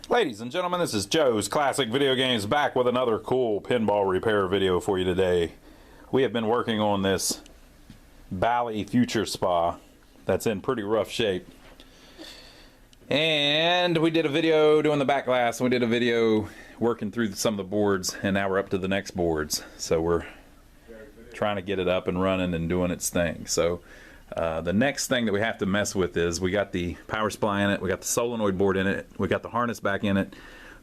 Ladies and gentlemen, this is Joe's Classic Video Games back with another cool pinball repair video for you today. We have been working on this Bally Future Spa that's in pretty rough shape. And we did a video doing the back glass, and we did a video working through some of the boards, and now we're up to the next boards. So we're trying to get it up and running and doing its thing. So the next thing that we have to mess with is we got the power supply in it, we got the solenoid board in it, we got the harness back in it,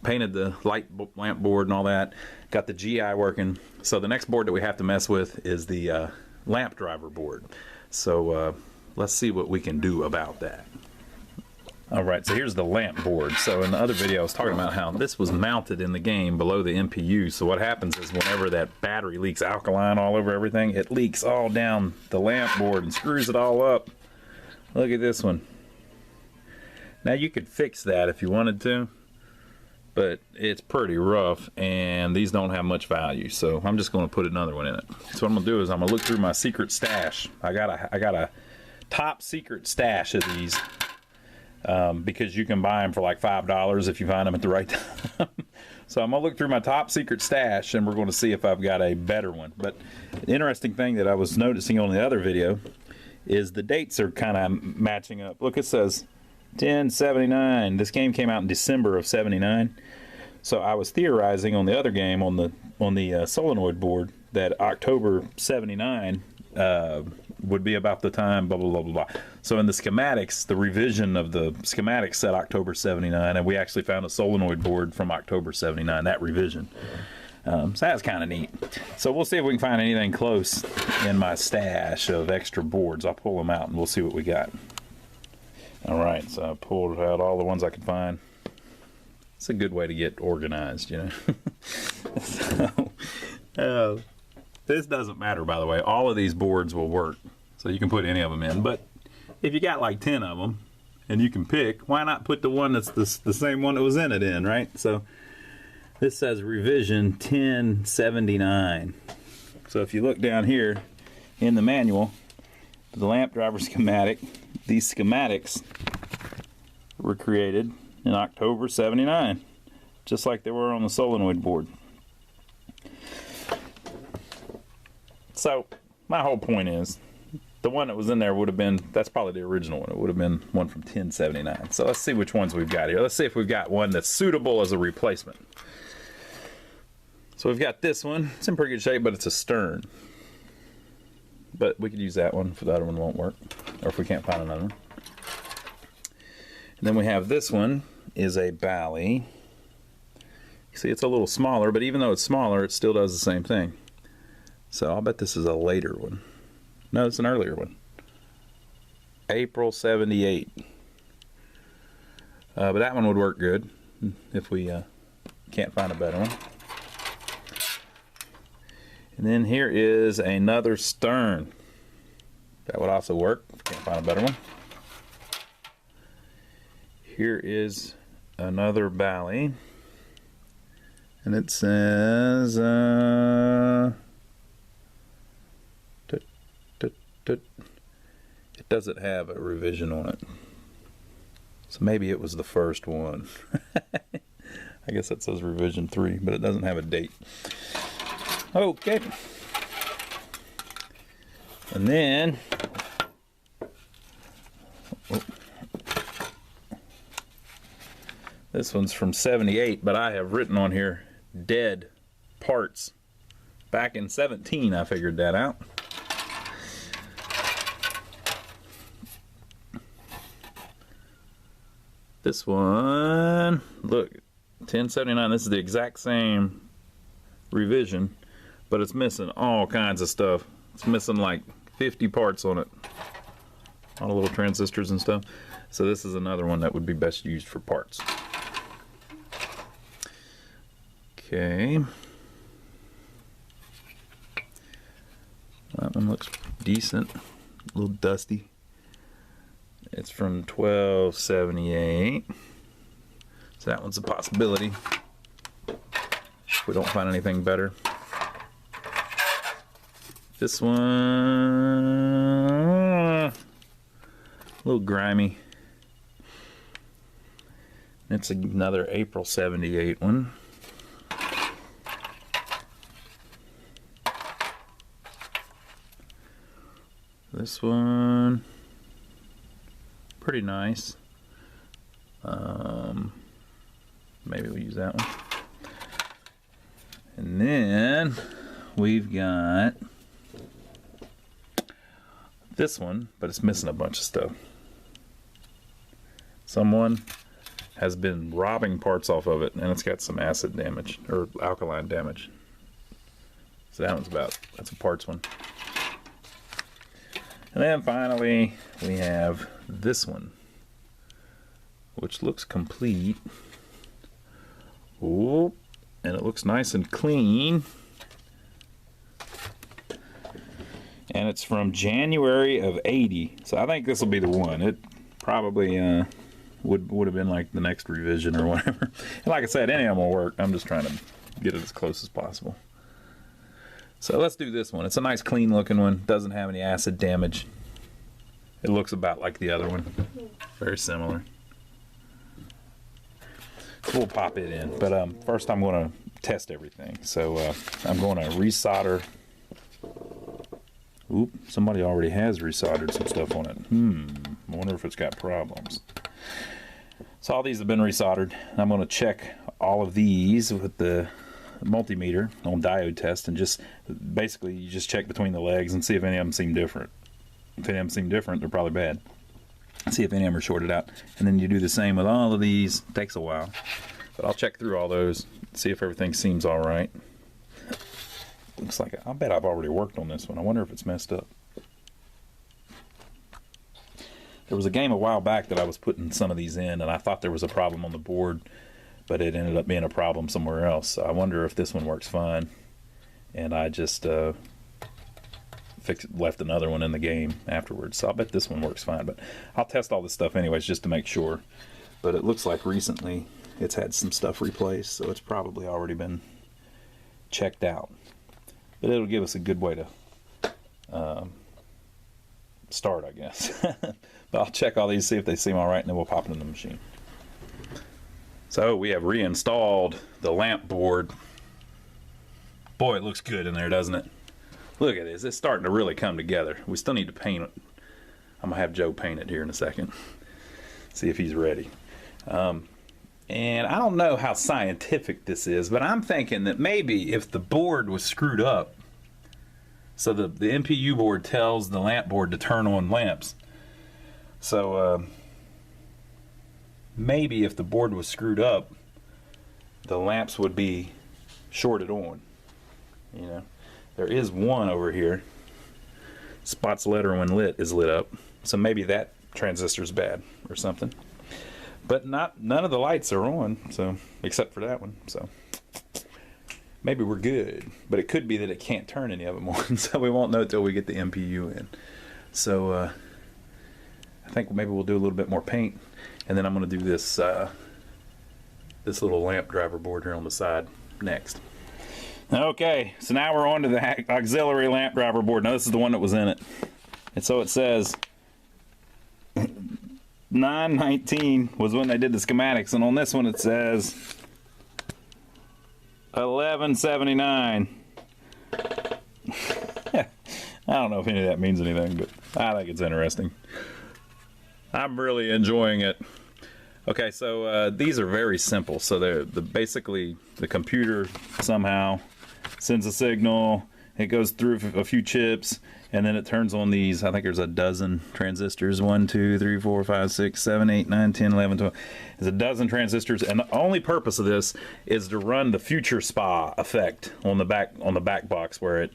painted the lamp board and all that, got the GI working. So the next board that we have to mess with is the lamp driver board. So let's see what we can do about that. Alright, so here's the lamp board. So in the other video I was talking about how this was mounted in the game below the MPU. So what happens is whenever that battery leaks alkaline all over everything, it leaks all down the lamp board and screws it all up. Look at this one. Now you could fix that if you wanted to, but it's pretty rough and these don't have much value. So I'm just going to put another one in it. So what I'm going to do is I'm going to look through my secret stash. I got a top secret stash of these. Because you can buy them for like $5 if you find them at the right time. So I'm going to look through my top secret stash and we're going to see if I've got a better one. But the interesting thing that I was noticing on the other video is the dates are kind of matching up. Look, it says 10/79. This game came out in December of '79. So I was theorizing on the other game on the solenoid board that October '79 would be about the time blah blah blah blah blah. So in the schematics, the revision of the schematics said October '79, and we actually found a solenoid board from October '79, that revision. So that's kind of neat. So we'll see if we can find anything close in my stash of extra boards. I'll pull them out and we'll see what we got. Alright, so I pulled out all the ones I could find. It's a good way to get organized, you know. So, this doesn't matter, by the way. All of these boards will work, so you can put any of them in. But if you got like 10 of them and you can pick, why not put the one that's the same one that was in it in, right? So this says revision 10/79. So if you look down here in the manual, the lamp driver schematic, these schematics were created in October '79, just like they were on the solenoid board. So my whole point is, the one that was in there would have been, that's probably the original one. It would have been one from 10/79. So let's see which ones we've got here. Let's see if we've got one that's suitable as a replacement. So we've got this one. It's in pretty good shape, but it's a stern. But we could use that one if the other one won't work, or if we can't find another one. And then we have this one, is a Bally. You see, it's a little smaller, but even though it's smaller, it still does the same thing. So I'll bet this is a later one. No, it's an earlier one. April '78. But that one would work good if we can't find a better one. And then here is another stern. That would also work if we can't find a better one. Here is another Bally. And it says... it doesn't have a revision on it, so maybe it was the first one. I guess that says revision 3, but it doesn't have a date. Okay, and then this one's from '78, but I have written on here dead parts back in '17. I figured that out. This one, look, 10/79, this is the exact same revision, but it's missing all kinds of stuff. It's missing like 50 parts on it. All the little transistors and stuff. So this is another one that would be best used for parts. Okay. That one looks decent, a little dusty. It's from 12/78, so that one's a possibility if we don't find anything better. This one, a little grimy. It's another April 78 one. This one, pretty nice. Maybe we'll use that one. And then we've got this one, but it's missing a bunch of stuff. Someone has been robbing parts off of it, and it's got some acid damage, or alkaline damage. So that one's that's a parts one. And then finally, we have this one, which looks complete. Ooh, and it looks nice and clean. And it's from January of '80, so I think this will be the one. It probably would have been like the next revision or whatever. And like I said, any of them will work. I'm just trying to get it as close as possible. So let's do this one. It's a nice clean looking one. Doesn't have any acid damage. It looks about like the other one. Very similar. So we'll pop it in. But first I'm going to test everything. So I'm going to resolder. Oop, somebody already has resoldered some stuff on it. I wonder if it's got problems. So all these have been resoldered. I'm going to check all of these with the multimeter on Diode Test, and just basically you just check between the legs and see if any of them seem different. If any of them seem different, they're probably bad. See if any of them are shorted out, and then you do the same with all of these. It takes a while, but I'll check through all those, see if everything seems all right. Looks like I bet I've already worked on this one. I wonder if it's messed up. There was a game a while back that I was putting some of these in, and I thought there was a problem on the board, but it ended up being a problem somewhere else. So I wonder if this one works fine, and I just left another one in the game afterwards. So I bet this one works fine, but I'll test all this stuff anyways just to make sure. But it looks like recently it's had some stuff replaced, so it's probably already been checked out. But it'll give us a good way to start, I guess. But I'll check all these, see if they seem all right, and then we'll pop it in the machine. So we have reinstalled the lamp board. Boy, it looks good in there, doesn't it? Look at this. It's starting to really come together. We still need to paint it. I'm going to have Joe paint it here in a second. See if he's ready. And I don't know how scientific this is, but I'm thinking that maybe if the board was screwed up, so the MPU board tells the lamp board to turn on lamps. So maybe if the board was screwed up, the lamps would be shorted on. You know, there is one over here. Spot's letter when lit is lit up, so maybe that transistor's bad or something. But none of the lights are on, so except for that one. So maybe we're good. But it could be that it can't turn any of them on, so we won't know until we get the MPU in. So I think maybe we'll do a little bit more paint, and then I'm going to do this this little lamp driver board here on the side next. Okay, so now we're on to the auxiliary lamp driver board. Now this is the one that was in it, and so it says 9/19 was when they did the schematics, and on this one it says 11/79. I don't know if any of that means anything, but I think it's interesting. I'm really enjoying it. Okay, so these are very simple. So they're basically the computer somehow sends a signal, it goes through a few chips, and then it turns on these. I think there's a dozen transistors. 1, 2, 3, 4, 5, 6, 7, 8, 9, 10, 11, 12. There's a dozen transistors, and the only purpose of this is to run the future spa effect on the back box, where it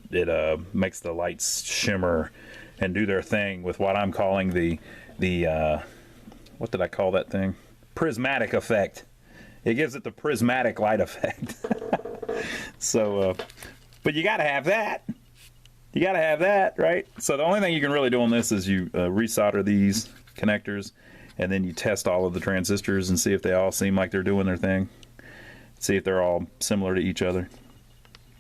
makes the lights shimmer and do their thing with what I'm calling the what did I call that thing? Prismatic effect. It gives it the prismatic light effect. So, but you got to have that. You got to have that, right? So the only thing you can really do on this is you resolder these connectors, and then you test all of the transistors and see if they all seem like they're doing their thing. See if they're all similar to each other.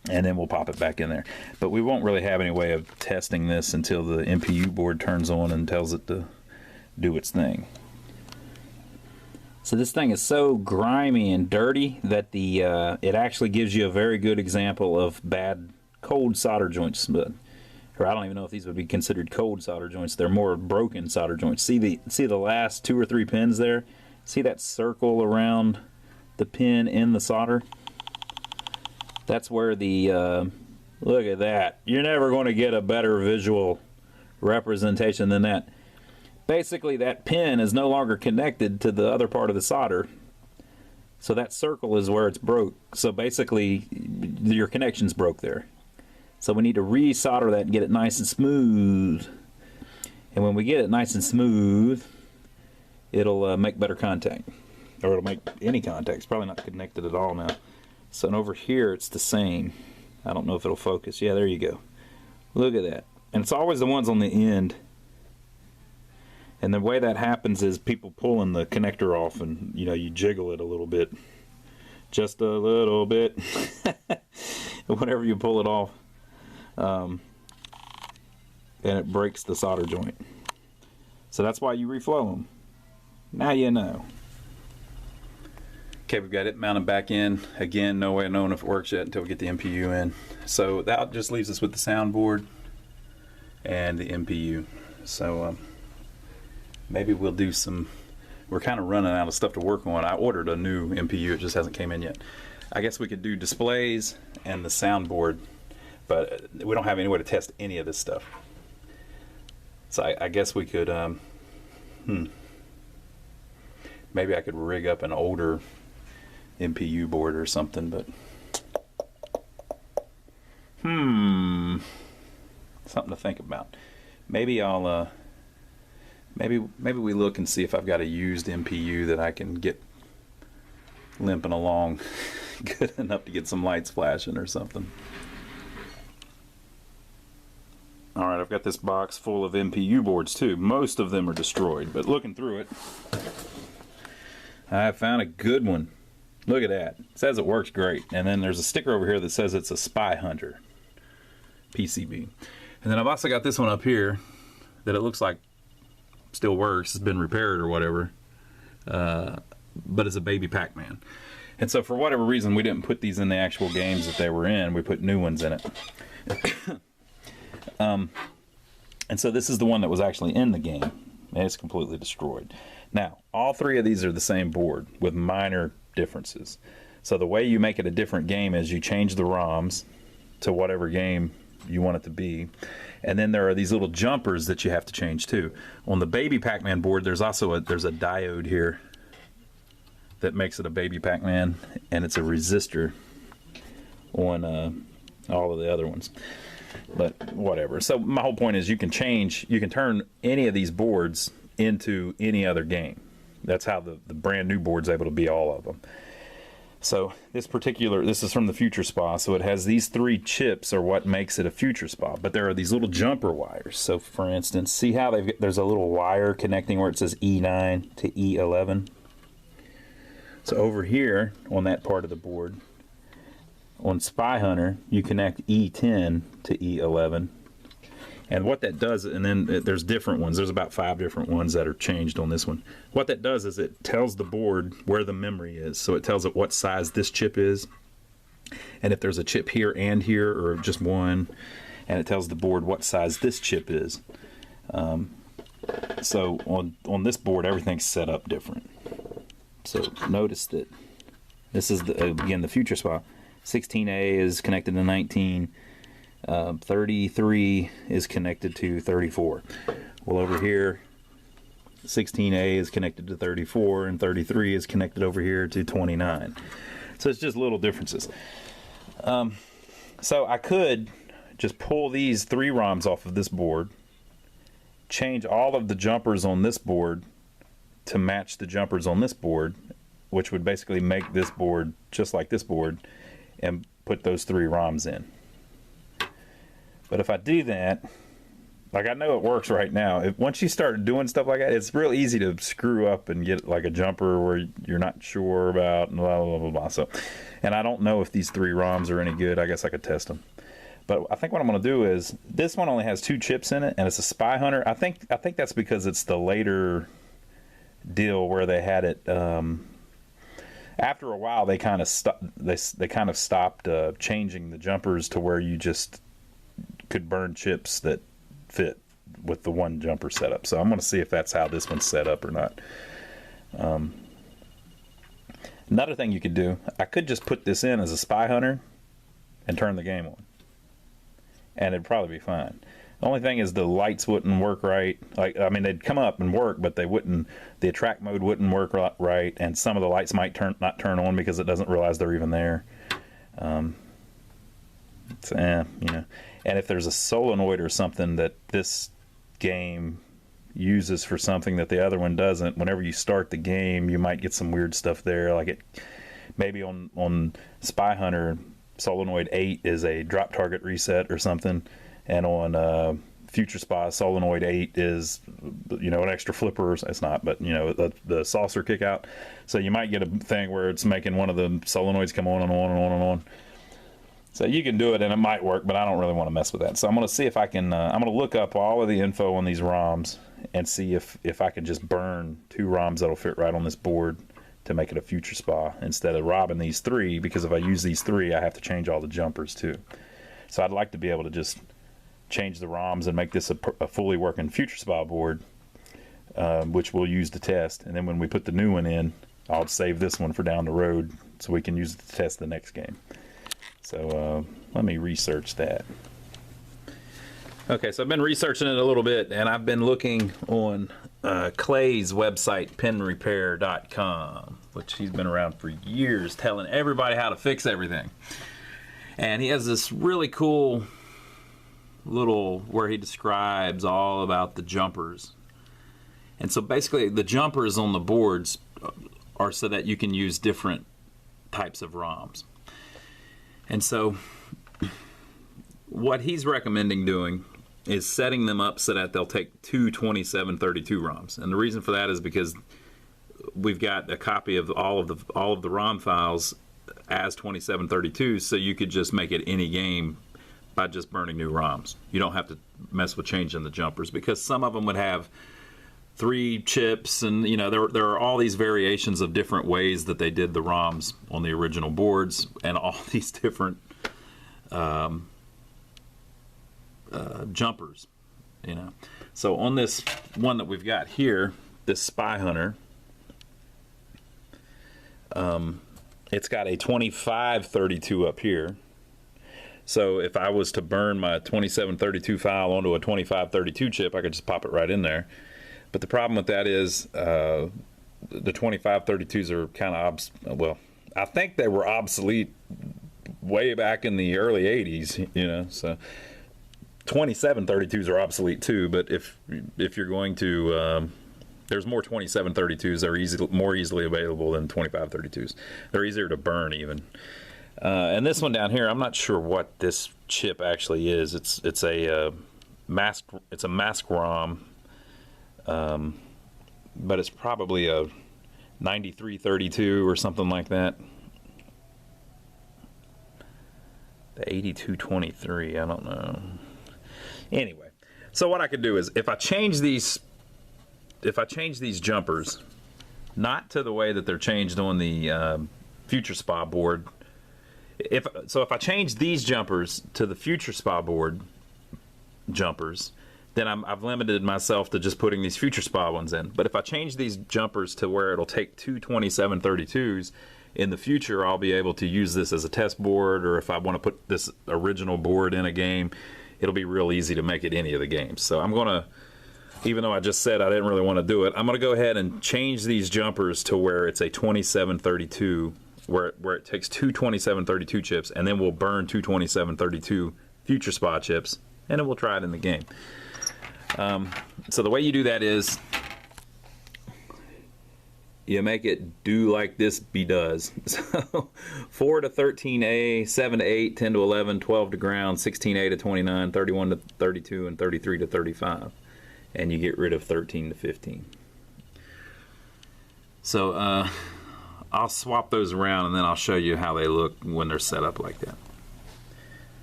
And then we'll pop it back in there. But we won't really have any way of testing this until the MPU board turns on and tells it to do its thing. So this thing is so grimy and dirty that the it actually gives you a very good example of bad cold solder joints. But, or I don't even know if these would be considered cold solder joints. They're more broken solder joints. See the last 2 or 3 pins there? See that circle around the pin in the solder? That's where the look at that. You're never going to get a better visual representation than that. Basically, that pin is no longer connected to the other part of the solder. So that circle is where it's broke. So basically, your connection's broke there. So we need to re-solder that and get it nice and smooth. And when we get it nice and smooth, it'll make better contact. Or it'll make any contact. It's probably not connected at all now. So and over here, it's the same. I don't know if it'll focus. Yeah, there you go. Look at that. And it's always the ones on the end. And the way that happens is people pulling the connector off, and you jiggle it a little bit, just a little bit, whenever you pull it off, and it breaks the solder joint. So that's why you reflow them. Now you know. Okay, we've got it mounted back in. Again, no way of knowing if it works yet until we get the MPU in. So that just leaves us with the soundboard and the MPU. So maybe we'll do some, we're kind of running out of stuff to work on. I ordered a new MPU, it just hasn't came in yet. I guess we could do displays and the soundboard, but we don't have any way to test any of this stuff. So I guess we could, maybe I could rig up an older MPU board or something, but something to think about. Maybe I'll maybe we look and see if I've got a used MPU that I can get limping along good enough to get some lights flashing or something. Alright, I've got this box full of MPU boards too. Most of them are destroyed, but looking through it, I found a good one. Look at that. It says it works great. And then there's a sticker over here that says it's a Spy Hunter PCB. And then I've also got this one up here that it looks like still works. It's been repaired or whatever. But it's a baby Pac-Man. And so for whatever reason, we didn't put these in the actual games that they were in. We put new ones in it. And so this is the one that was actually in the game. And it's completely destroyed. Now, all 3 of these are the same board with minor differences. So the way you make it a different game is you change the ROMs to whatever game you want it to be. And then there are these little jumpers that you have to change too. On the baby Pac-Man board, there's also there's a diode here that makes it a baby Pac-Man, and it's a resistor on all of the other ones. But whatever. So my whole point is you can turn any of these boards into any other game. That's how the brand new board's able to be all of them. So this is from the Future Spa, so it has these 3 chips are what makes it a Future Spa, but there are these little jumper wires. So for instance, see how there's a little wire connecting where it says E9 to E11? So over here on that part of the board, on Spy Hunter, you connect E10 to E11. And what that does, and then there's different ones. There's about 5 different ones that are changed on this one. What that does is it tells the board where the memory is. So it tells it what size this chip is, and if there's a chip here and here, or just one, and it tells the board what size this chip is. So on this board, everything's set up different. So notice that this is again the Future Spa. 16A is connected to 19. 33 is connected to 34. Well, over here 16A is connected to 34 and 33 is connected over here to 29. So it's just little differences. So I could just pull these 3 ROMs off of this board, change all of the jumpers on this board to match the jumpers on this board, which would basically make this board just like this board, and put those 3 ROMs in. But if I do that, like I know it works right now, once you start doing stuff like that, it's real easy to screw up and get like a jumper where you're not sure about, and blah, blah, blah, blah. So, and I don't know if these 3 ROMs are any good. I guess I could test them. But I think what I'm going to do is, this one only has 2 chips in it, and it's a Spy Hunter. I think that's because it's the later deal where they had it. After a while, they kind of stopped changing the jumpers to where you just could burn chips that fit with the one jumper setup. So I'm going to see if that's how this one's set up or not. Another thing you could do, I could just put this in as a spy hunter and turn the game on, and it'd probably be fine. The only thing is the lights wouldn't work right. Like, I mean, they'd come up and work, but they wouldn't. The attract mode wouldn't work right, and some of the lights might not turn on because it doesn't realize they're even there. You know. And if there's a solenoid or something that this game uses for something that the other one doesn't, whenever you start the game, you might get some weird stuff there. Like it, maybe on Spy Hunter, solenoid 8 is a drop target reset or something. And on Future Spy, solenoid 8 is, you know, an extra flipper. It's not, but, you know, the saucer kick out. So you might get a thing where it's making one of the solenoids come on and on and on and on. So you can do it and it might work, but I don't really want to mess with that. So I'm going to see if I can, I'm going to look up all of the info on these ROMs and see if I can just burn 2 ROMs that'll fit right on this board to make it a Future Spy instead of robbing these 3, because if I use these 3, I have to change all the jumpers too. So I'd like to be able to just change the ROMs and make this a fully working Future Spy board, which we'll use to test. And then when we put the new one in, I'll save this one for down the road so we can use it to test the next game. So let me research that. Okay, so I've been researching it a little bit, and I've been looking on Clay's website, pinrepair.com, which he's been around for years telling everybody how to fix everything. And he has this really cool little where he describes all about the jumpers. And so basically the jumpers on the boards are so that you can use different types of ROMs. And so what he's recommending doing is setting them up so that they'll take 2 2732 ROMs. And the reason for that is because we've got a copy of all of the ROM files as 2732, so you could just make it any game by just burning new ROMs. You don't have to mess with changing the jumpers, because some of them would have 3 chips, and you know there are all these variations of different ways that they did the ROMs on the original boards, and all these different jumpers, you know. So on this one that we've got here, this Spy Hunter, it's got a 2532 up here. So if I was to burn my 2732 file onto a 2532 chip, I could just pop it right in there. But the problem with that is the 2532s are kind of, well, I think they were obsolete way back in the early 80s, you know. So 2732s are obsolete too, but if you're going to, there's more 2732s that are more easily available than 2532s. They're easier to burn even. And this one down here, I'm not sure what this chip actually is. It's a mask ROM, but it's probably a 9332 or something like that. The 8223, I don't know. Anyway, so what I could do is if I change these jumpers not to the way that they're changed on the Future Spy board. If I change these jumpers to the Future Spy board jumpers, then I've limited myself to just putting these Future Spy ones in. But if I change these jumpers to where it'll take 2 2732s, in the future I'll be able to use this as a test board, or if I want to put this original board in a game, it'll be real easy to make it any of the games. So I'm going to, even though I just said I didn't really want to do it, I'm going to go ahead and change these jumpers to where it's a 2732, where it takes 2 2732 chips, and then we'll burn 2 2732 Future Spy chips, and then we'll try it in the game. So the way you do that is you make it do like this does. So 4 to 13A, 7 to 8, 10 to 11, 12 to ground, 16A to 29, 31 to 32, and 33 to 35. And you get rid of 13 to 15. So I'll swap those around, and then I'll show you how they look when they're set up like that.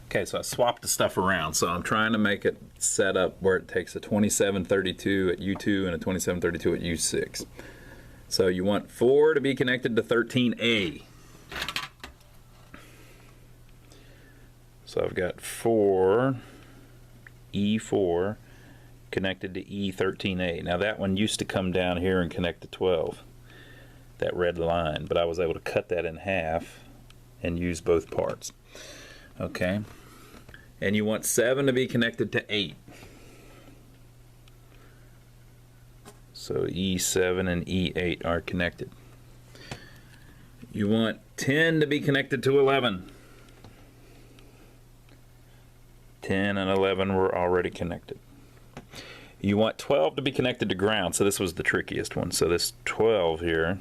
Okay, so I swapped the stuff around. So I'm trying to make it set up where it takes a 2732 at U2 and a 2732 at U6. So you want 4 to be connected to 13A. So I've got 4, E4, connected to E13A. Now that one used to come down here and connect to 12, that red line, but I was able to cut that in half and use both parts. Okay, and you want 7 to be connected to 8. So E7 and E8 are connected. You want 10 to be connected to 11. 10 and 11 were already connected. You want 12 to be connected to ground, so this was the trickiest one. So this 12 here,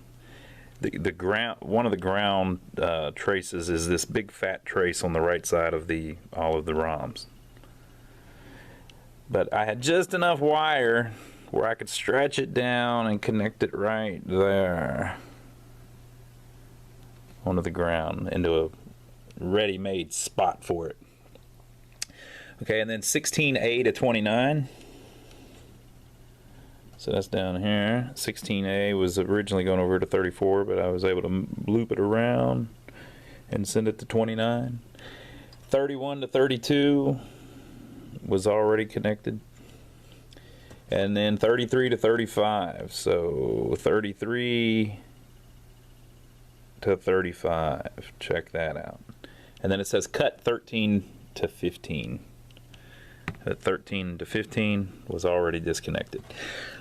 the ground, one of the ground traces is this big fat trace on the right side of all of the ROMs. But I had just enough wire where I could stretch it down and connect it right there onto the ground into a ready-made spot for it. Okay, and then 16A to 29. So that's down here. 16A was originally going over to 34, but I was able to loop it around and send it to 29. 31 to 32 was already connected. And then 33 to 35. So 33 to 35. Check that out. And then it says cut 13 to 15. That 13 to 15 was already disconnected.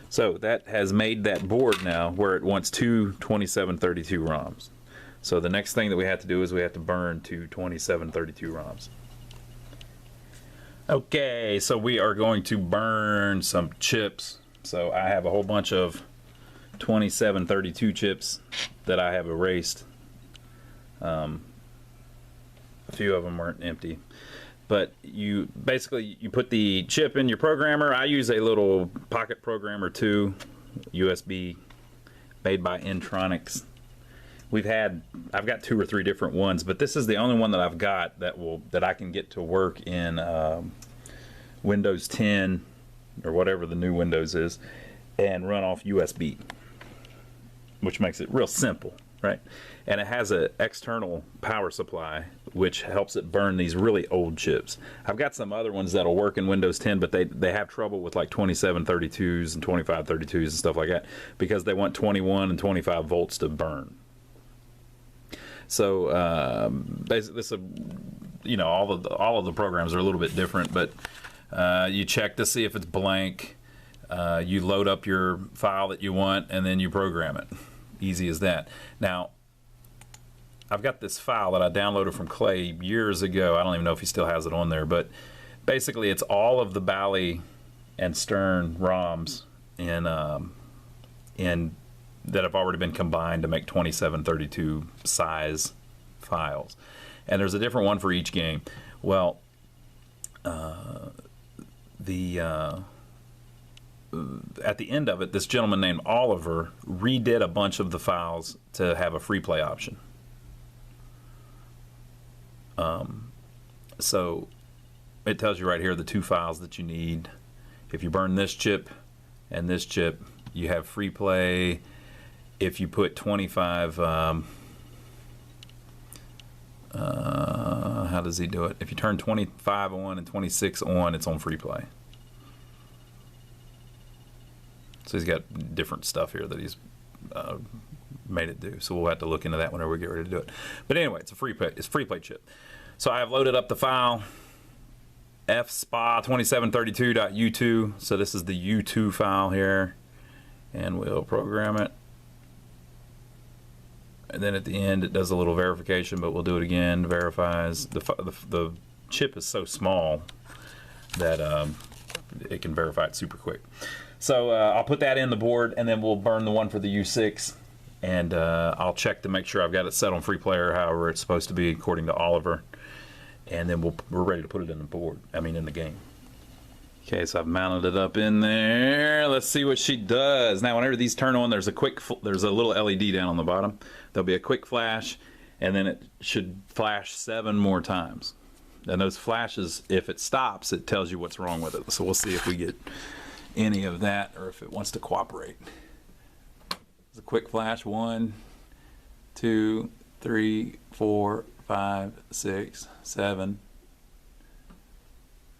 So that has made that board now where it wants two 2732 ROMs. So the next thing that we have to do is we have to burn two 2732 ROMs. Okay, so we are going to burn some chips. So I have a whole bunch of 2732 chips that I have erased. A few of them weren't empty. But you basically put the chip in your programmer. I use a little pocket programmer too, USB, made by Intronics. I've got 2 or 3 different ones, but this is the only one that I've got that I can get to work in Windows 10 or whatever the new Windows is, and run off USB, which makes it real simple, right? And it has an external power supply which helps it burn these really old chips. I've got some other ones that'll work in Windows 10, but they have trouble with like 2732s and 2532s and stuff like that because they want 21 and 25 volts to burn. So this, you know, all of the programs are a little bit different, but you check to see if it's blank. You load up your file that you want, and then you program it. Easy as that. Now, I've got this file that I downloaded from Clay years ago. I don't even know if he still has it on there, but basically it's all of the Bally and Stern ROMs in that have already been combined to make 2732 size files. And there's a different one for each game. Well, at the end of it, this gentleman named Oliver redid a bunch of the files to have a free play option. So it tells you right here the 2 files that you need. If you burn this chip and this chip, you have free play. If you put 25, how does he do it? If you turn 25 on and 26 on, it's on free play. So he's got different stuff here that he's made it do. So we'll have to look into that whenever we get ready to do it. But anyway, it's a free play. It's free play chip. So I have loaded up the file fspa2732.u2. So this is the u2 file here, and we'll program it. And then at the end, it does a little verification, but we'll do it again. Verifies the chip is so small that it can verify it super quick. So I'll put that in the board, and then we'll burn the one for the U6, and I'll check to make sure I've got it set on free play or however it's supposed to be according to Oliver, and then we're ready to put it in the board. I mean in the game. Okay, so I've mounted it up in there. Let's see what she does. Now, whenever these turn on, there's a little LED down on the bottom. There'll be a quick flash, and then it should flash 7 more times. And those flashes, if it stops, it tells you what's wrong with it. So we'll see if we get any of that or if it wants to cooperate. It's a quick flash. 1, 2, 3, 4, 5, 6, 7.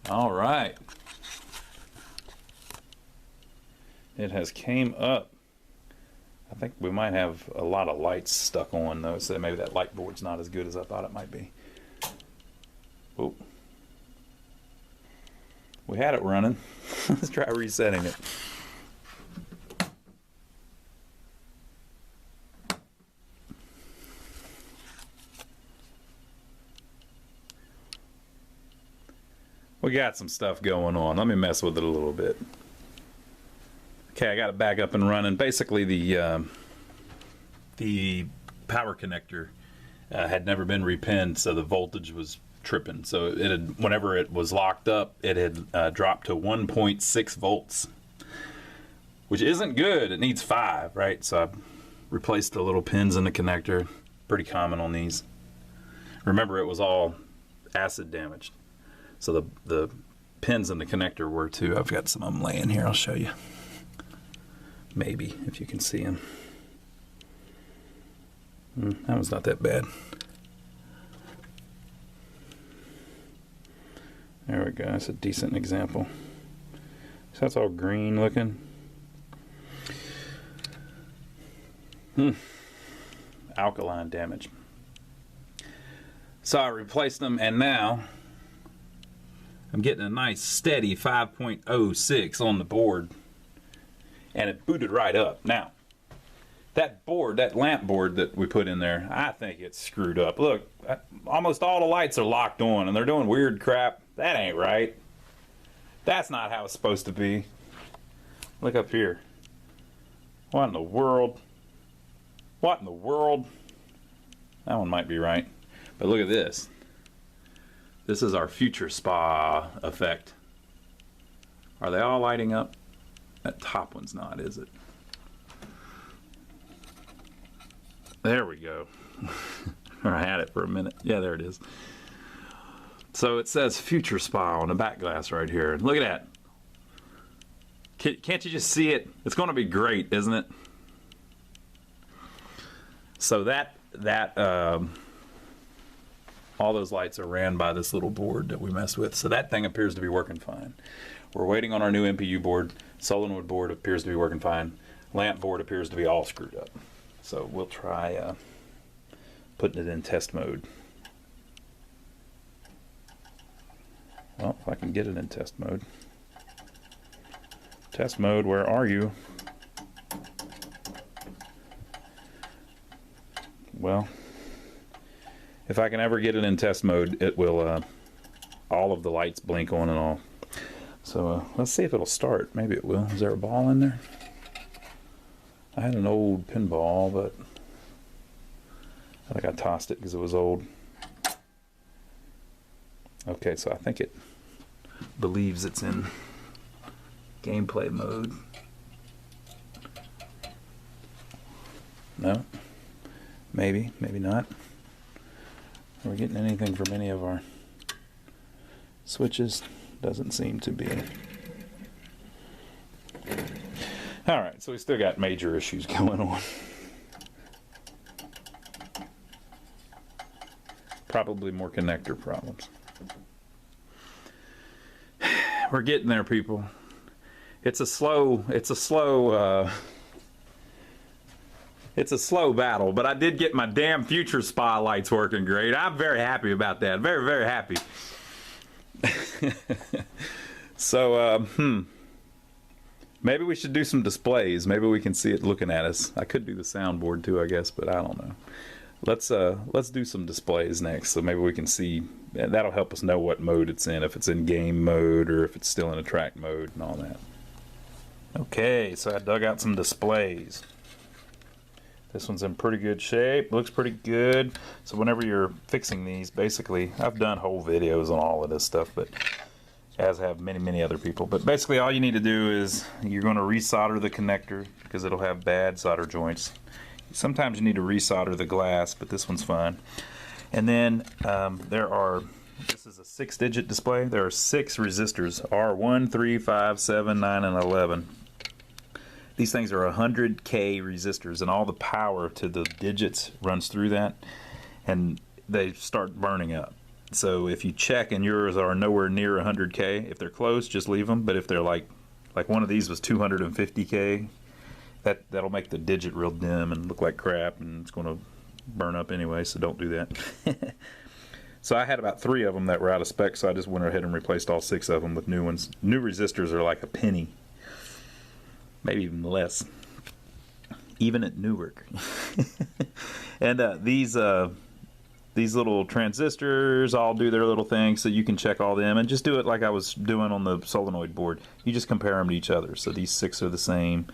All right. It has came up. I think we might have a lot of lights stuck on though, so maybe that light board's not as good as I thought it might be. Oh. We had it running. Let's try resetting it. We got some stuff going on. Let me mess with it a little bit. Okay, I got it back up and running. Basically, the power connector had never been repinned, so the voltage was tripping. So it had, whenever it was locked up, it had dropped to 1.6 volts, which isn't good. It needs 5, right? So I replaced the little pins in the connector. Pretty common on these. Remember, it was all acid damaged. So the pins in the connector were too. I've got some of them laying here. I'll show you. Maybe, if you can see them. That was not that bad. There we go. That's a decent example. So that's all green looking. Alkaline damage. So I replaced them, and now I'm getting a nice steady 5.06 on the board, and it booted right up. Now, that board, that lamp board that we put in there, I think it's screwed up. Look, almost all the lights are locked on, and they're doing weird crap. That ain't right. That's not how it's supposed to be. Look up here. What in the world? What in the world? That one might be right. But look at this. This is our future spa effect. Are they all lighting up? That top one's not, is it? There we go. I had it for a minute. Yeah, there it is. So it says future spa on the back glass right here. Look at that. Can't you just see it? It's going to be great, isn't it? So all those lights are ran by this little board that we messed with. So that thing appears to be working fine. We're waiting on our new MPU board. Solenoid board appears to be working fine. Lamp board appears to be all screwed up. So we'll try putting it in test mode. Well, if I can get it in test mode. Test mode, where are you? Well, if I can ever get it in test mode, it will, all of the lights blink on and all. So let's see if it'll start. Maybe it will. Is there a ball in there? I had an old pinball, but I think I tossed it because it was old. Okay, so I think it believes it's in gameplay mode. No? Maybe, maybe not. Are we getting anything from any of our switches? Doesn't seem to be. Alright, so we still got major issues going on. Probably more connector problems. We're getting there, people. It's a slow battle, but I did get my damn future spa lights working great. I'm very happy about that. Very, very happy. So, maybe we should do some displays. Maybe we can see it looking at us. I could do the soundboard too, I guess, but I don't know. Let's do some displays next, so maybe we can see. That'll help us know what mode it's in, if it's in game mode or if it's still in a track mode and all that. Okay, so I dug out some displays. This one's in pretty good shape, looks pretty good. So whenever you're fixing these, basically, I've done whole videos on all of this stuff, but as have many other people. But basically all you need to do is you're going to resolder the connector because it'll have bad solder joints. Sometimes you need to resolder the glass, but this one's fine. And then this is a 6-digit display. There are 6 resistors, R1, 3, 5, 7, 9, and 11. these things are 100K resistors, and all the power to the digits runs through that, and they start burning up. So if you check and yours are nowhere near 100K, if they're close, just leave them. But if they're like one of these was 250K, that'll make the digit real dim and look like crap, and it's going to burn up anyway, so don't do that. So I had about 3 of them that were out of spec, so I just went ahead and replaced all 6 of them with new ones. New resistors are like a penny, maybe even less, even at Newark. And these little transistors all do their little thing, so you can check all them and just do it like I was doing on the solenoid board. You just compare them to each other. So these 6 are the same,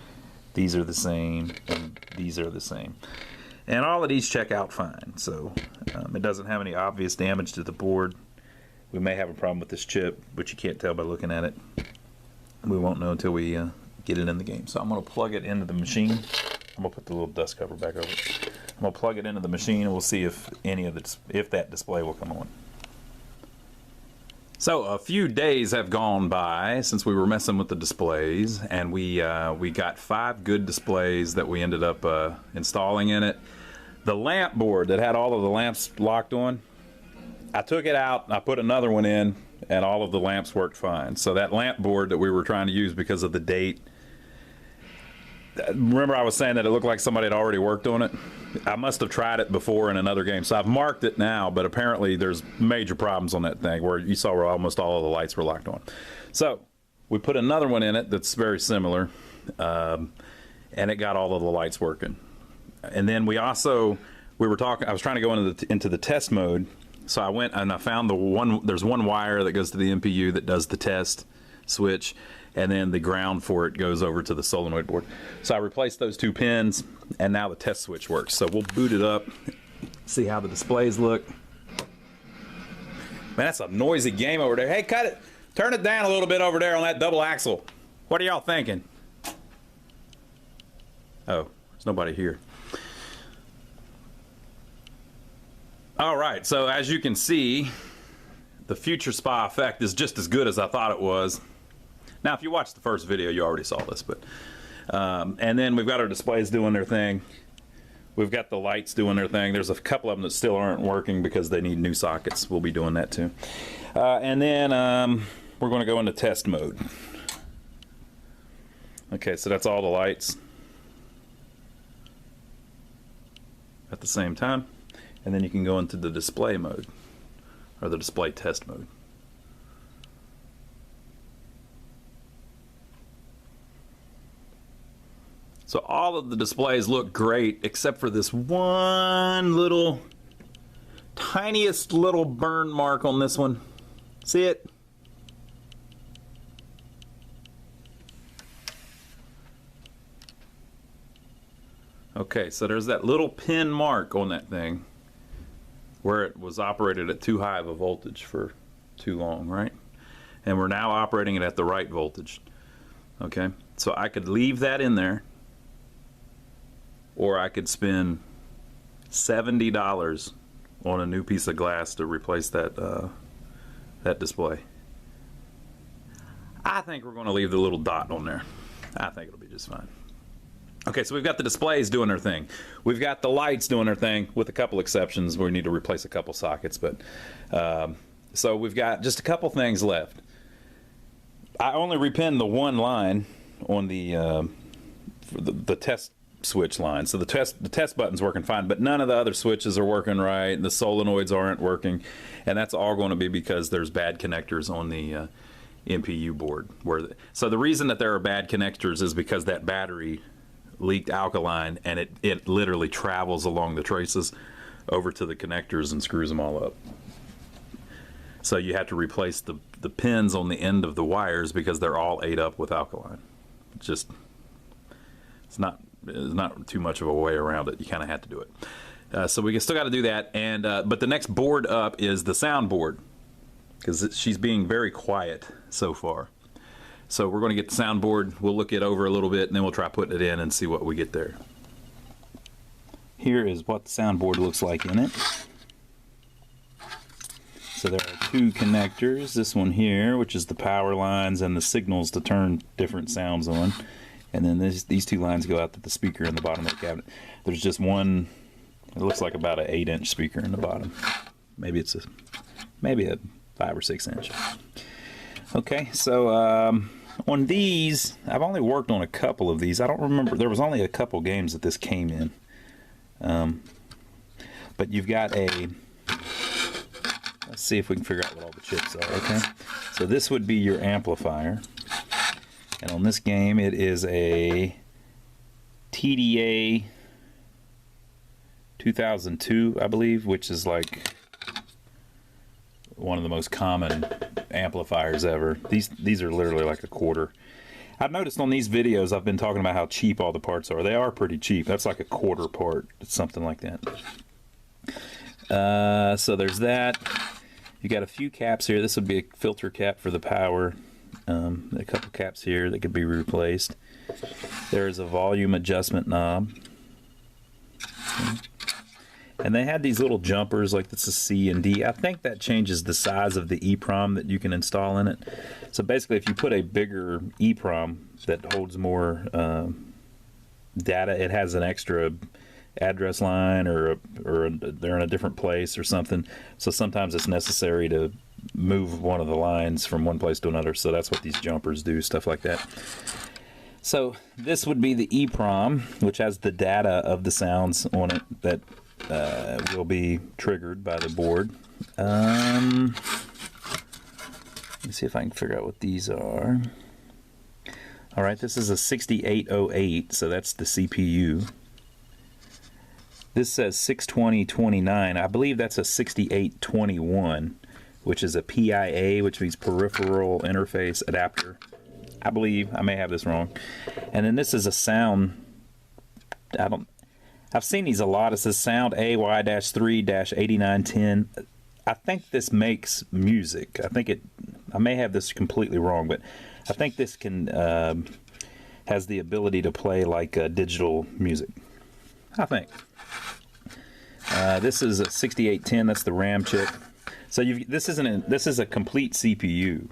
these are the same, and these are the same. And all of these check out fine, so it doesn't have any obvious damage to the board. We may have a problem with this chip, but you can't tell by looking at it. We won't know until we get it in the game. So I'm going to plug it into the machine. I'm going to put the little dust cover back over it. I'm going to plug it into the machine, and we'll see if if that display will come on. So a few days have gone by since we were messing with the displays, and we got 5 good displays that we ended up installing in it. The lamp board that had all of the lamps locked on, I took it out, I put another one in, and all of the lamps worked fine. So that lamp board that we were trying to use because of the date, remember I was saying that it looked like somebody had already worked on it? I must have tried it before in another game, so I've marked it now, but apparently there's major problems on that thing where you saw where almost all of the lights were locked on. So we put another one in it that's very similar, and it got all of the lights working. And then I was trying to go into the test mode, so I went and I found there's one wire that goes to the MPU that does the test switch, and then the ground for it goes over to the solenoid board. So I replaced those 2 pins, and now the test switch works. So we'll boot it up, see how the displays look. Man, that's a noisy game over there. Hey, cut it. Turn it down a little bit over there on that double axle. What are y'all thinking? Oh, there's nobody here. All right, so as you can see, the future SPA effect is just as good as I thought it was. Now, if you watched the first video, you already saw this, but and then we've got our displays doing their thing. We've got the lights doing their thing. There's a couple of them that still aren't working because they need new sockets. We'll be doing that too. And then we're going to go into test mode. Okay, so that's all the lights at the same time. And then you can go into the display mode, or the display test mode. So all of the displays look great except for this one little, tiniest little burn mark on this one. See it? Okay, so there's that little pin mark on that thing where it was operated at too high of a voltage for too long, right? And we're now operating it at the right voltage. Okay, so I could leave that in there, or I could spend $70 on a new piece of glass to replace that that display. I think we're going to leave the little dot on there. I think it'll be just fine. Okay, so we've got the displays doing their thing. We've got the lights doing their thing, with a couple exceptions where we need to replace a couple sockets. But so we've got just a couple things left. I only repinned the one line on the test switch line. So the test button's working fine, but none of the other switches are working right. The solenoids aren't working, and that's all going to be because there's bad connectors on the MPU board. So the reason that there are bad connectors is because that battery leaked alkaline, and it literally travels along the traces over to the connectors and screws them all up. So you have to replace the pins on the end of the wires because they're all ate up with alkaline. It's not too much of a way around it. You kind of have to do it. So we still got to do that. And but the next board up is the sound board, because she's being very quiet so far. So we're going to get the soundboard. We'll look it over a little bit, and then we'll try putting it in and see what we get there. Here is what the soundboard looks like in it. So there are 2 connectors. This one here, which is the power lines and the signals to turn different sounds on. And then these two lines go out to the speaker in the bottom of the cabinet. There's just one, it looks like about an 8-inch speaker in the bottom. Maybe it's maybe a 5 or 6 inch. Okay, so on these, I've only worked on a couple of these. I don't remember, there was only a couple games that this came in. But you've got a, let's see if we can figure out what all the chips are, okay? So this would be your amplifier. And on this game, it is a TDA 2002, I believe, which is like one of the most common amplifiers ever. These are literally like a quarter. I've noticed on these videos, I've been talking about how cheap all the parts are. They are pretty cheap. That's like a quarter part. It's something like that. So there's that. You got a few caps here. This would be a filter cap for the power. A couple caps here that could be replaced. There's a volume adjustment knob. And they had these little jumpers, like this is C and D. I think that changes the size of the Eeprom that you can install in it. So basically, if you put a bigger Eeprom that holds more data, it has an extra address line, or they're in a different place or something. So sometimes it's necessary to move one of the lines from one place to another. So that's what these jumpers do, stuff like that. So this would be the Eeprom, which has the data of the sounds on it that will be triggered by the board. Let me see if I can figure out what these are. All right, this is a 6808, so that's the CPU. This says 62029. I believe that's a 6821, which is a PIA, which means peripheral interface adapter. I believe, I may have this wrong. And then this is a sound, I've seen these a lot. It says sound AY-3-8910. I think this makes music. I may have this completely wrong, but I think this can has the ability to play like digital music. I think. This is a 6810. That's the RAM chip. So this is a complete CPU,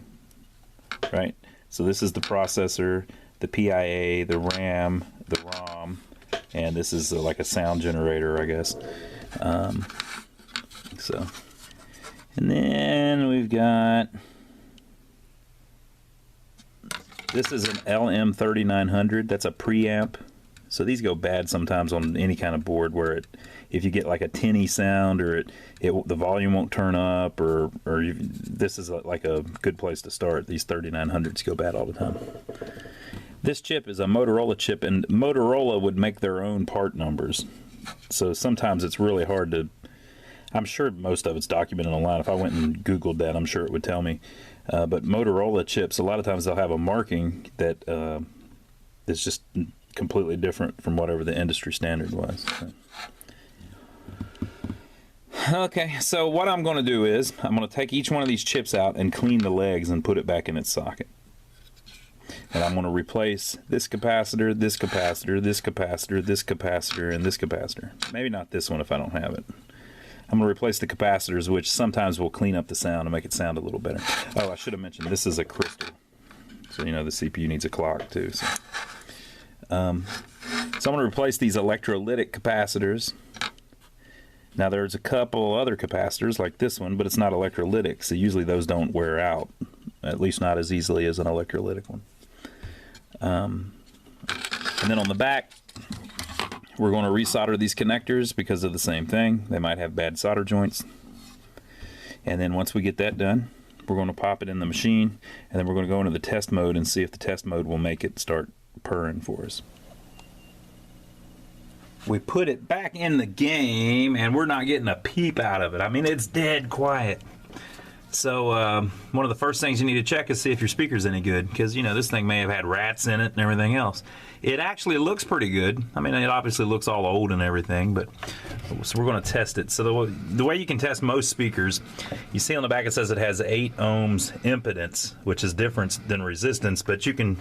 right? So this is the processor, the PIA, the RAM, the ROM, and this is like a sound generator, I guess. And then we've got, this is an LM3900. That's a preamp. So these go bad sometimes on any kind of board where if you get like a tinny sound, or the volume won't turn up, this is like a good place to start. These 3900s go bad all the time. This chip is a Motorola chip, and Motorola would make their own part numbers. So sometimes it's really hard to, I'm sure most of it's documented online. If I went and Googled that, I'm sure it would tell me. But Motorola chips, a lot of times they'll have a marking that is just completely different from whatever the industry standard was. Okay, so what I'm going to do is I'm going to take each one of these chips out and clean the legs and put it back in its socket. And I'm going to replace this capacitor, this capacitor, this capacitor, this capacitor, and this capacitor. Maybe not this one if I don't have it. I'm going to replace the capacitors, which sometimes will clean up the sound and make it sound a little better. Oh, I should have mentioned this is a crystal. So, you know, the CPU needs a clock too. So I'm going to replace these electrolytic capacitors. Now there's a couple other capacitors like this one, but it's not electrolytic, so usually those don't wear out, at least not as easily as an electrolytic one. And then on the back, we're going to resolder these connectors because of the same thing. They might have bad solder joints. And then once we get that done, we're going to pop it in the machine, and then we're going to go into the test mode and see if the test mode will make it start purring for us. We put it back in the game, and we're not getting a peep out of it. I mean, it's dead quiet. So one of the first things you need to check is see if your speaker's any good, because, you know, this thing may have had rats in it and everything else. It actually looks pretty good. I mean, it obviously looks all old and everything, but so we're going to test it. So the way you can test most speakers, you see on the back it says it has 8 ohms impedance, which is different than resistance, but you can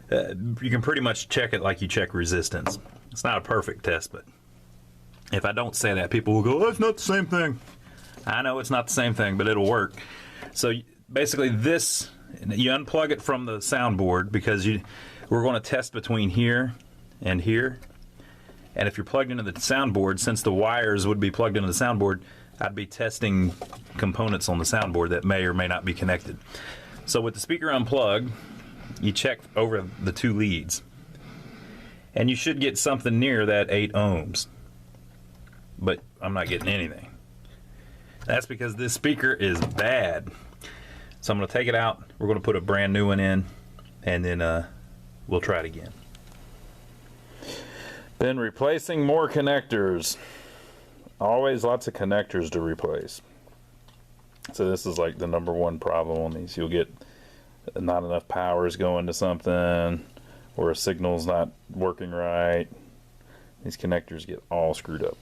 pretty much check it like you check resistance. It's not a perfect test, but if I don't say that, people will go, oh, it's not the same thing. I know it's not the same thing, but it'll work. So basically this, you unplug it from the soundboard, because we're going to test between here and here. And if you're plugged into the soundboard, since the wires would be plugged into the soundboard, I'd be testing components on the soundboard that may or may not be connected. So with the speaker unplugged, you check over the two leads, and you should get something near that 8 ohms. But I'm not getting anything. That's because this speaker is bad. So I'm going to take it out. We're going to put a brand new one in, and then we'll try it again. Been replacing more connectors. Always lots of connectors to replace. So this is like the #1 problem on these. You'll get not enough power is going to something, or a signal's not working right. These connectors get all screwed up.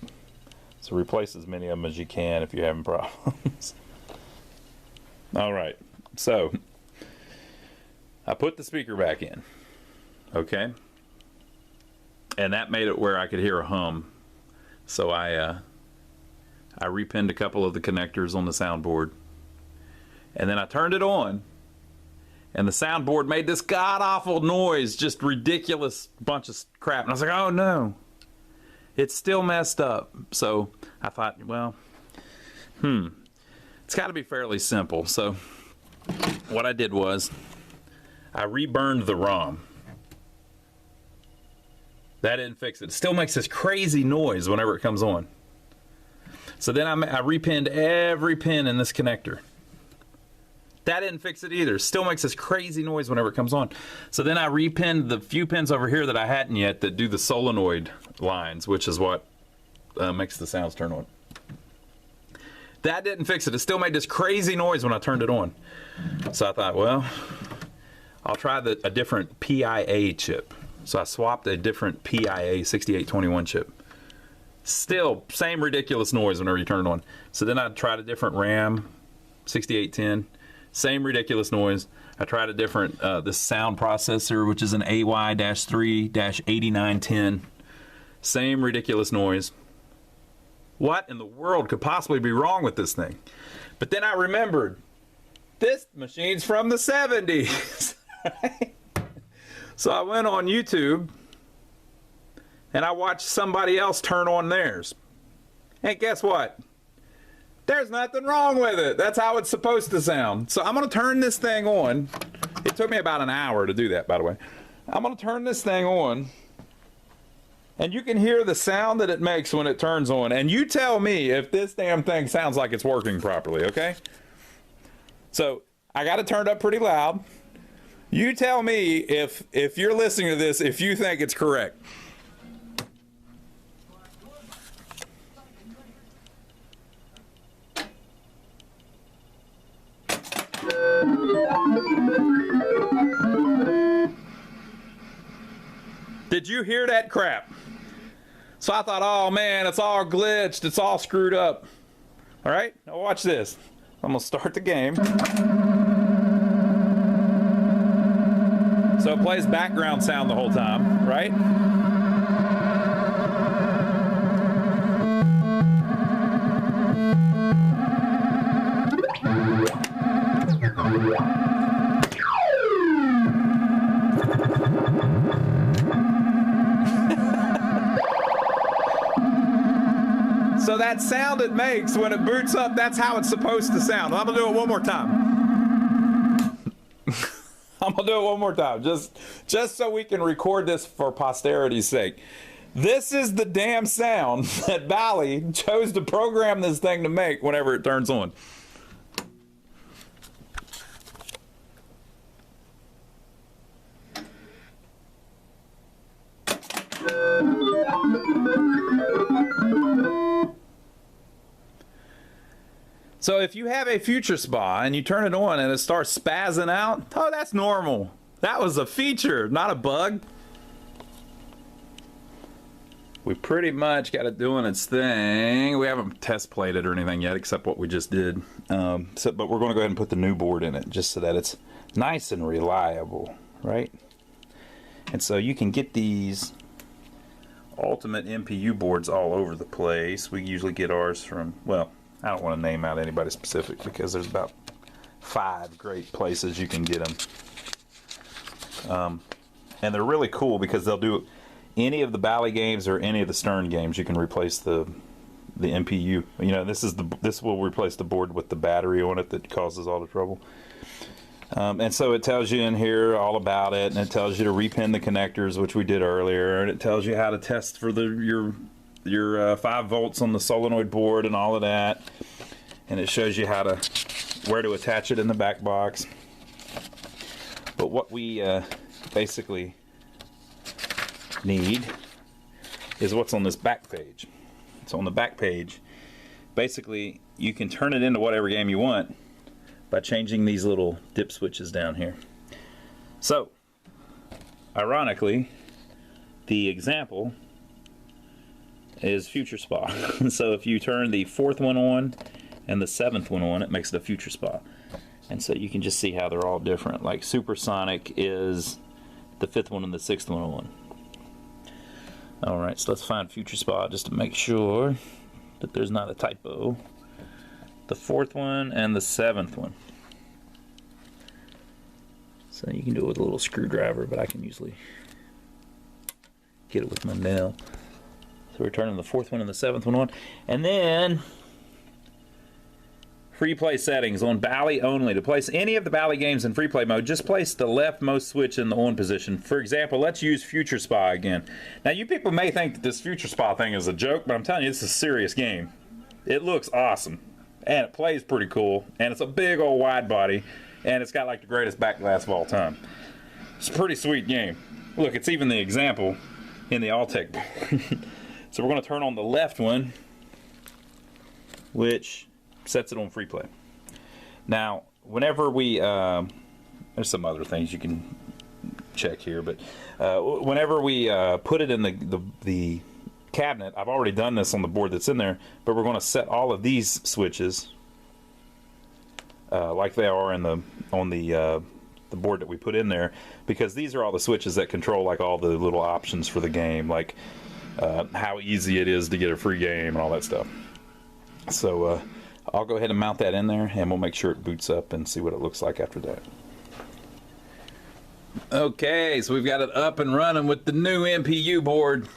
So replace as many of them as you can if you're having problems. Alright, so I put the speaker back in. Okay? And that made it where I could hear a hum. So I repinned a couple of the connectors on the soundboard. And then I turned it on. And the soundboard made this god-awful noise, just ridiculous bunch of crap. And I was like, oh no. It's still messed up. So I thought, well, it's got to be fairly simple. So what I did was I reburned the ROM. That didn't fix it. It still makes this crazy noise whenever it comes on. So then I repinned every pin in this connector. That didn't fix it either. Still makes this crazy noise whenever it comes on. So then I repinned the few pins over here that I hadn't yet that do the solenoid lines, which is what makes the sounds turn on. That didn't fix it. It still made this crazy noise when I turned it on. So I thought, well, I'll try a different PIA chip. So I swapped a different PIA 6821 chip. Still, same ridiculous noise whenever you turn it on. So then I tried a different RAM 6810. Same ridiculous noise. I tried a different, this sound processor, which is an AY-3-8910. Same ridiculous noise. What in the world could possibly be wrong with this thing? But then I remembered, this machine's from the 70s. So I went on YouTube and I watched somebody else turn on theirs. And guess what? There's nothing wrong with it. That's how it's supposed to sound. So I'm going to turn this thing on. It took me about an hour to do that, by the way. I'm going to turn this thing on. And you can hear the sound that it makes when it turns on. And you tell me if this damn thing sounds like it's working properly, okay? So I got it turned up pretty loud. You tell me if you're listening to this, if you think it's correct. Did you hear that crap? So I thought, oh man, it's all glitched, it's all screwed up. All right, now watch this. I'm gonna start the game. So it plays background sound the whole time, right? So that sound it makes when it boots up, that's how it's supposed to sound. I'm gonna do it one more time. I'm gonna do it one more time, just so we can record this for posterity's sake. This is the damn sound that Bally chose to program this thing to make whenever it turns on. So if you have a future spa and you turn it on and it starts spazzing out, oh, that's normal. That was a feature, not a bug. We pretty much got it doing its thing. We haven't test played it or anything yet except what we just did. But we're going to go ahead and put the new board in it just so that it's nice and reliable, right? And so you can get these ultimate MPU boards all over the place. We usually get ours from, well, I don't want to name out anybody specific because there's about 5 great places you can get them. And they're really cool because they'll do any of the Bally games or any of the Stern games. You can replace the MPU. You know, this will replace the board with the battery on it that causes all the trouble. And so it tells you in here all about it, and it tells you to repin the connectors, which we did earlier, and it tells you how to test for your 5 volts on the solenoid board and all of that, and it shows you where to attach it in the back box. But what we basically need is what's on this back page. So on the back page, basically you can turn it into whatever game you want by changing these little dip switches down here. So, ironically, the example is future spot. So if you turn the 4th one on and the 7th one on, it makes it a future spot. And so you can just see how they're all different. Like supersonic is the 5th one and the 6th one on. Alright, so let's find future spot just to make sure that there's not a typo. The 4th one and the 7th one. So you can do it with a little screwdriver, but I can usually get it with my nail. So we're turning the 4th one and the 7th one on. And then free play settings on Bally only. To place any of the Bally games in free play mode, just place the leftmost switch in the on position. For example, let's use Future Spy again. Now you people may think that this Future Spy thing is a joke, but I'm telling you, this is a serious game. It looks awesome. And it plays pretty cool, and it's a big old wide body, and it's got like the greatest back glass of all time. It's a pretty sweet game. Look, it's even the example in the Alltech board. So we're going to turn on the left one, which sets it on free play. Now, whenever we, there's some other things you can check here, but whenever we put it in the cabinet, I've already done this on the board that's in there, but we're going to set all of these switches like they are on the board that we put in there, because these are all the switches that control like all the little options for the game, like how easy it is to get a free game and all that stuff. So I'll go ahead and mount that in there, and we'll make sure it boots up and see what it looks like after that. Okay, so we've got it up and running with the new MPU board.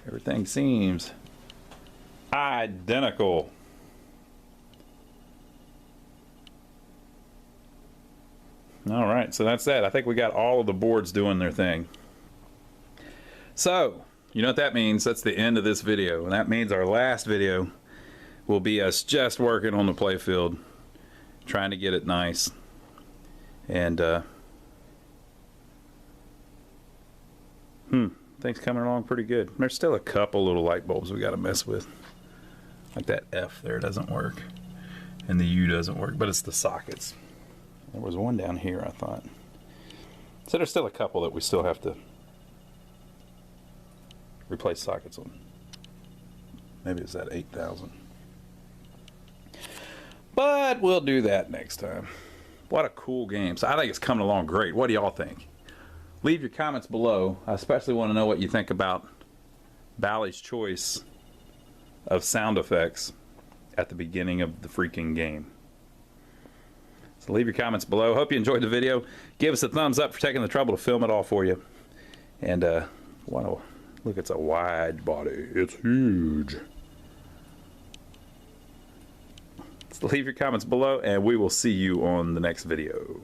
Everything seems identical. All right, so that's that. I think we got all of the boards doing their thing. So, you know what that means? That's the end of this video. And that means our last video will be us just working on the playfield, trying to get it nice. And, things coming along pretty good. There's still a couple little light bulbs we got to mess with. Like that F there doesn't work, and the U doesn't work, but it's the sockets. There was one down here, I thought. So there's still a couple that we still have to replace sockets on. Maybe it's that 8,000. But we'll do that next time. What a cool game. So I think it's coming along great. What do y'all think? Leave your comments below. I especially want to know what you think about Bally's choice of sound effects at the beginning of the freaking game. So leave your comments below. Hope you enjoyed the video. Give us a thumbs up for taking the trouble to film it all for you. And wow, look, it's a wide body. It's huge. So leave your comments below, and we will see you on the next video.